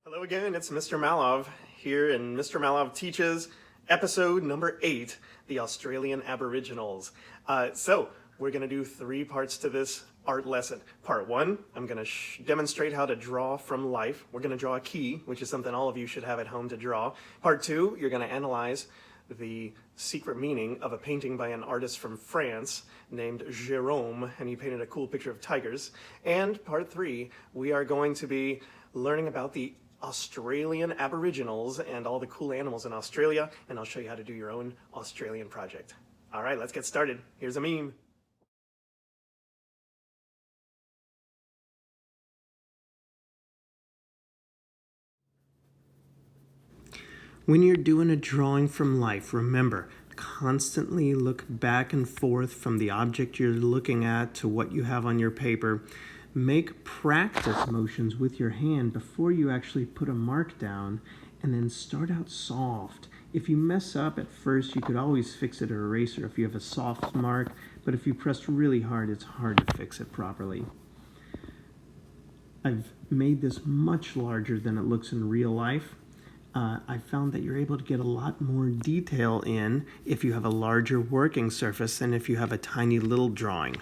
Hello again, it's Mr. Malov here, and Mr. Malov Teaches, episode number 8, the Australian Aboriginals. So, we're going to do 3 parts to this art lesson. Part 1, I'm going to demonstrate how to draw from life. We're going to draw a key, which is something all of you should have at home to draw. Part 2, you're going to analyze the secret meaning of a painting by an artist from France named Jérôme, and he painted a cool picture of tigers. And part 3, we are going to be learning about the Australian Aboriginals and all the cool animals in Australia, and I'll show you how to do your own Australian project. All right, let's get started. Here's a meme. When you're doing a drawing from life, remember, constantly look back and forth from the object you're looking at to what you have on your paper. Make practice motions with your hand before you actually put a mark down, and then start out soft. If you mess up at first, you could always fix it or eraser if you have a soft mark, but if you pressed really hard, it's hard to fix it properly. I've made this much larger than it looks in real life. I found that you're able to get a lot more detail in if you have a larger working surface than if you have a tiny little drawing.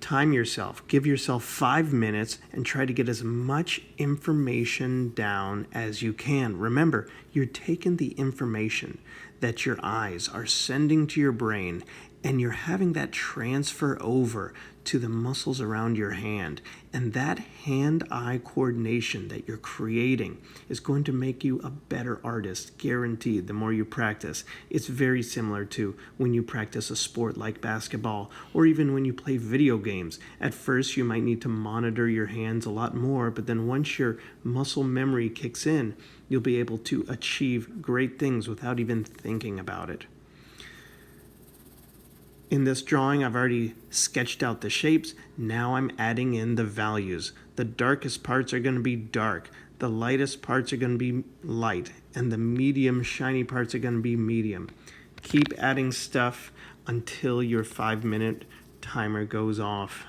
Time yourself. Give yourself 5 minutes and try to get as much information down as you can. Remember, you're taking the information that your eyes are sending to your brain, and you're having that transfer over to the muscles around your hand. And that hand-eye coordination that you're creating is going to make you a better artist, guaranteed, the more you practice. It's very similar to when you practice a sport like basketball, or even when you play video games. At first, you might need to monitor your hands a lot more, but then once your muscle memory kicks in, you'll be able to achieve great things without even thinking about it. In this drawing, I've already sketched out the shapes. Now I'm adding in the values. The darkest parts are going to be dark. The lightest parts are going to be light. And the medium shiny parts are going to be medium. Keep adding stuff until your 5-minute timer goes off.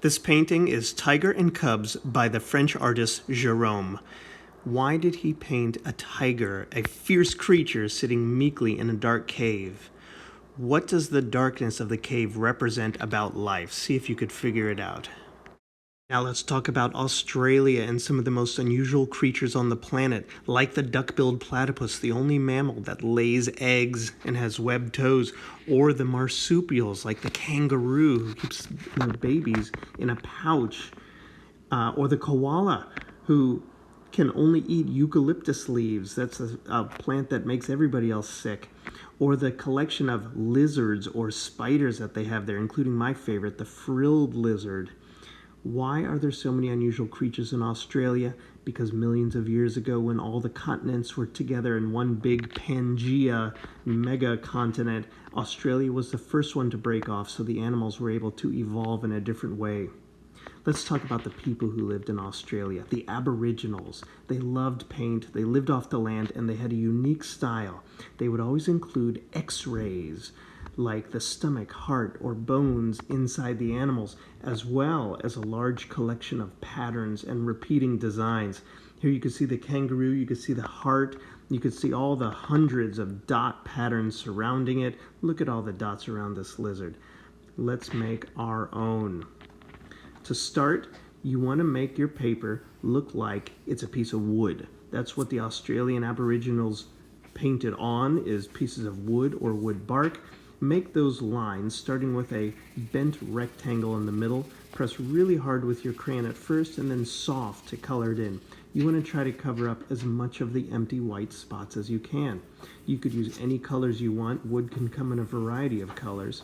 This painting is Tiger and Cubs by the French artist Jérôme. Why did he paint a tiger, a fierce creature sitting meekly in a dark cave? What does the darkness of the cave represent about life? See if you could figure it out. Now let's talk about Australia and some of the most unusual creatures on the planet, like the duck-billed platypus, the only mammal that lays eggs and has webbed toes, or the marsupials, like the kangaroo who keeps their babies in a pouch, or the koala who can only eat eucalyptus leaves. That's a plant that makes everybody else sick. Or the collection of lizards or spiders that they have there, including my favorite, the frilled lizard. Why are there so many unusual creatures in Australia? Because millions of years ago, when all the continents were together in one big Pangea mega continent, Australia was the first one to break off, so the animals were able to evolve in a different way. Let's talk about the people who lived in Australia, the Aboriginals. They loved paint, they lived off the land, and they had a unique style. They would always include x-rays, like the stomach, heart, or bones inside the animals, as well as a large collection of patterns and repeating designs. Here you can see the kangaroo, you can see the heart, you can see all the hundreds of dot patterns surrounding it. Look at all the dots around this lizard. Let's make our own. To start, you want to make your paper look like it's a piece of wood. That's what the Australian Aboriginals painted on, is pieces of wood or wood bark. Make those lines starting with a bent rectangle in the middle. Press really hard with your crayon at first and then soft to color it in. You want to try to cover up as much of the empty white spots as you can. You could use any colors you want. Wood can come in a variety of colors.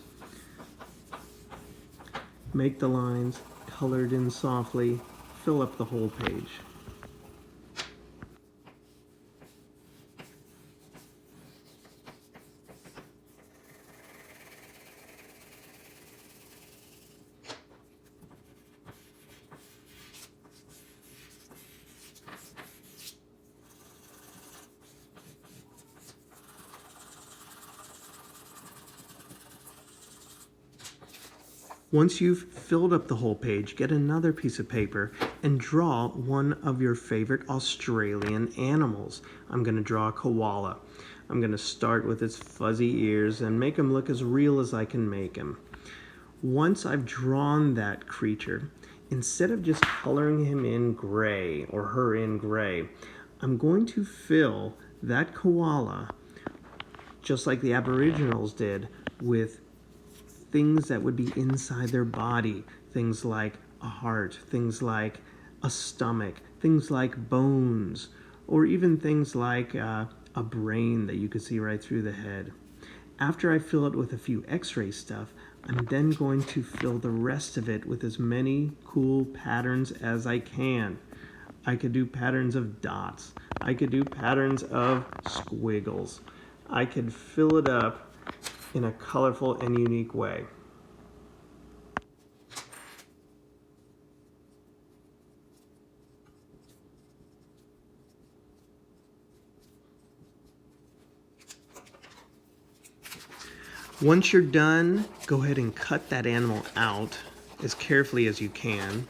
Make the lines, color it in softly, fill up the whole page. Once you've filled up the whole page, get another piece of paper and draw one of your favorite Australian animals. I'm going to draw a koala. I'm going to start with its fuzzy ears and make him look as real as I can make him. Once I've drawn that creature, instead of just coloring him in gray or her in gray, I'm going to fill that koala, just like the Aboriginals did, with things that would be inside their body, things like a heart, things like a stomach, things like bones, or even things like a brain that you could see right through the head. After I fill it with a few x-ray stuff, I'm then going to fill the rest of it with as many cool patterns as I can. I could do patterns of dots. I could do patterns of squiggles. I could fill it up in a colorful and unique way. Once you're done, go ahead and cut that animal out as carefully as you can,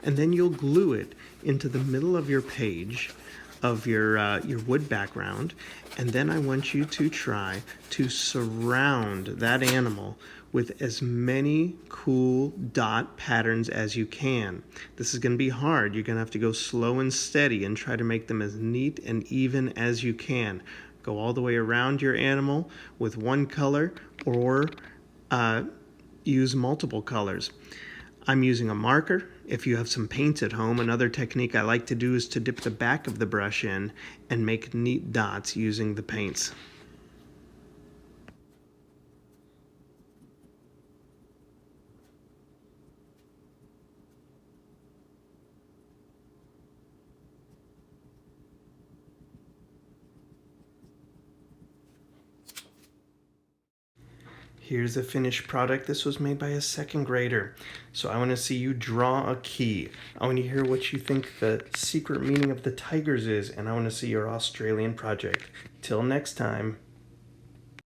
and then you'll glue it into the middle of your page of your wood background, and then I want you to try to surround that animal with as many cool dot patterns as you can. This is going to be hard. You're going to have to go slow and steady and try to make them as neat and even as you can. Go all the way around your animal with one color, or use multiple colors. I'm using a marker. If you have some paints at home, another technique I like to do is to dip the back of the brush in and make neat dots using the paints. Here's a finished product. This was made by a second grader. So I want to see you draw a key. I want to hear what you think the secret meaning of the tigers is, and I want to see your Australian project. Till next time.